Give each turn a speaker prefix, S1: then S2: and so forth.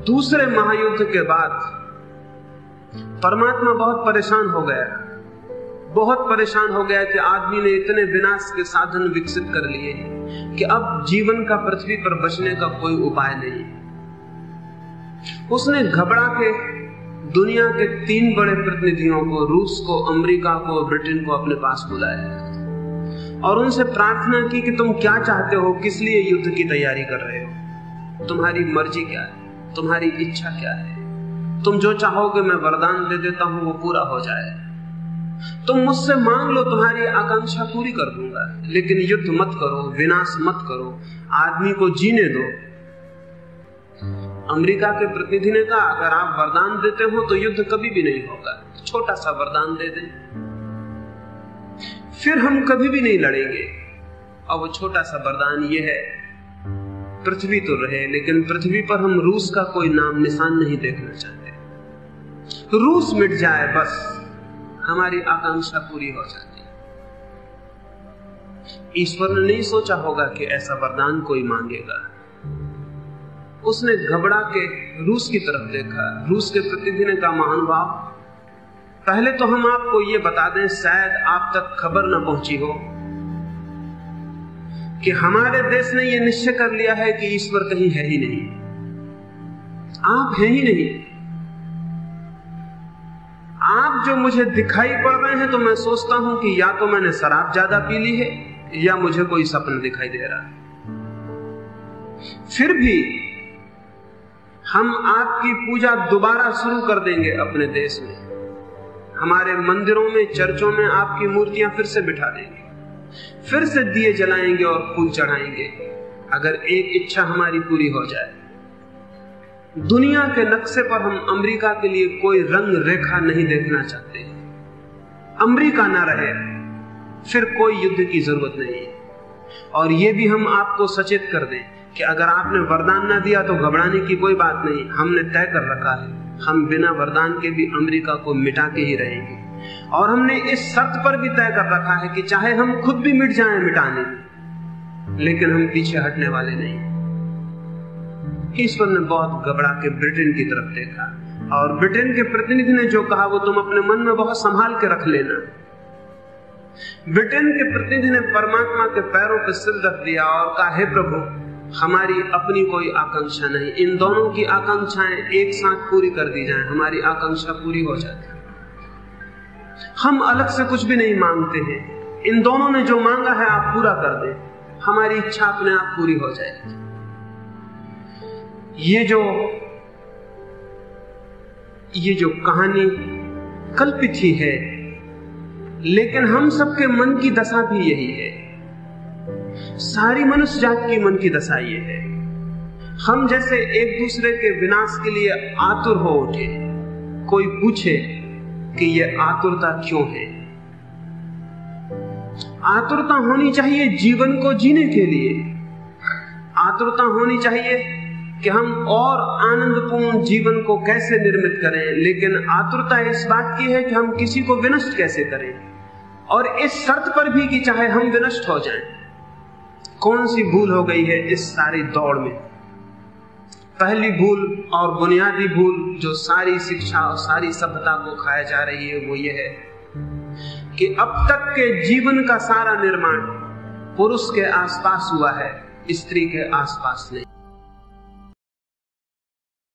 S1: दूसरे महायुद्ध के बाद परमात्मा बहुत परेशान हो गया, बहुत परेशान हो गया कि आदमी ने इतने विनाश के साधन विकसित कर लिए कि अब जीवन का पृथ्वी पर बचने का कोई उपाय नहीं। उसने घबरा के दुनिया के 3 बड़े प्रतिनिधियों को, रूस को, अमेरिका को, ब्रिटेन को अपने पास बुलाया और उनसे प्रार्थना की कि तुम क्या चाहते हो, किस लिए युद्ध की तैयारी कर रहे हो, तुम्हारी मर्जी क्या है, तुम्हारी इच्छा क्या है, तुम जो चाहोगे मैं वरदान दे देता हूं, वो पूरा हो जाए, तुम मुझसे मांग लो, तुम्हारी आकांक्षा पूरी कर दूंगा, लेकिन युद्ध मत करो, विनाश मत करो, आदमी को जीने दो। अमेरिका के प्रतिनिधि ने कहा अगर आप वरदान देते हो तो युद्ध कभी भी नहीं होगा, छोटा सा वरदान दे दें, फिर हम कभी भी नहीं लड़ेंगे। और वो छोटा सा वरदान ये है, पृथ्वी तो रहे लेकिन पृथ्वी पर हम रूस का कोई नाम निशान नहीं देखना चाहते, रूस मिट जाए बस हमारी आकांक्षा पूरी हो जाती। ईश्वर ने नहीं सोचा होगा कि ऐसा वरदान कोई मांगेगा। उसने घबरा के रूस की तरफ देखा। रूस के प्रतिनिधि ने कहा महानुभाव, पहले तो हम आपको ये बता दें, शायद आप तक खबर न पहुंची हो कि हमारे देश ने यह निश्चय कर लिया है कि ईश्वर कहीं है ही नहीं, आप हैं ही नहीं। आप जो मुझे दिखाई पड़ रहे हैं तो मैं सोचता हूं कि या तो मैंने शराब ज्यादा पी ली है या मुझे कोई सपना दिखाई दे रहा है। फिर भी हम आपकी पूजा दोबारा शुरू कर देंगे अपने देश में, हमारे मंदिरों में, चर्चों में आपकी मूर्तियां फिर से बिठा देंगे, फिर से दिए जलाएंगे और फूल चढ़ाएंगे, अगर एक इच्छा हमारी पूरी हो जाए। दुनिया के नक्शे पर हम अमेरिका के लिए कोई रंग रेखा नहीं देखना चाहते। अमेरिका ना रहे फिर कोई युद्ध की जरूरत नहीं है। और यह भी हम आपको सचेत कर दें कि अगर आपने वरदान ना दिया तो घबराने की कोई बात नहीं, हमने तय कर रखा है, हम बिना वरदान के भी अमेरिका को मिटा के ही रहेंगे। और हमने इस शर्त पर भी तय कर रखा है कि चाहे हम खुद भी मिट जाएं मिटाने में, लेकिन हम पीछे हटने वाले नहीं। ईश्वर ने बहुत घबरा के ब्रिटेन की तरफ देखा और ब्रिटेन के प्रतिनिधि ने जो कहा वो तुम अपने मन में बहुत संभाल के रख लेना। ब्रिटेन के प्रतिनिधि ने परमात्मा के पैरों पर सिर रख दिया और कहा, हे प्रभु, हमारी अपनी कोई आकांक्षा नहीं, इन दोनों की आकांक्षाएं एक साथ पूरी कर दी जाएं, हमारी आकांक्षा पूरी हो जाती। हम अलग से कुछ भी नहीं मांगते हैं, इन दोनों ने जो मांगा है आप पूरा कर दें, हमारी इच्छा अपने आप पूरी हो जाएगी। ये जो कहानी कल्पित ही है, लेकिन हम सबके मन की दशा भी यही है, सारी मनुष्य जात की मन की दशा ये है। हम जैसे एक दूसरे के विनाश के लिए आतुर हो उठे। कोई पूछे कि ये आतुरता क्यों है? आतुरता होनी चाहिए जीवन को जीने के लिए, आतुरता होनी चाहिए कि हम और आनंदपूर्ण जीवन को कैसे निर्मित करें, लेकिन आतुरता इस बात की है कि हम किसी को विनष्ट कैसे करें, और इस शर्त पर भी कि चाहे हम विनष्ट हो जाएं। कौन सी भूल हो गई है इस सारी दौड़ में? पहली भूल और बुनियादी भूल जो सारी शिक्षा और सारी सभ्यता को खाया जा रही है वो ये है कि अब तक के जीवन का सारा निर्माण पुरुष के आसपास हुआ है, स्त्री के आसपास नहीं।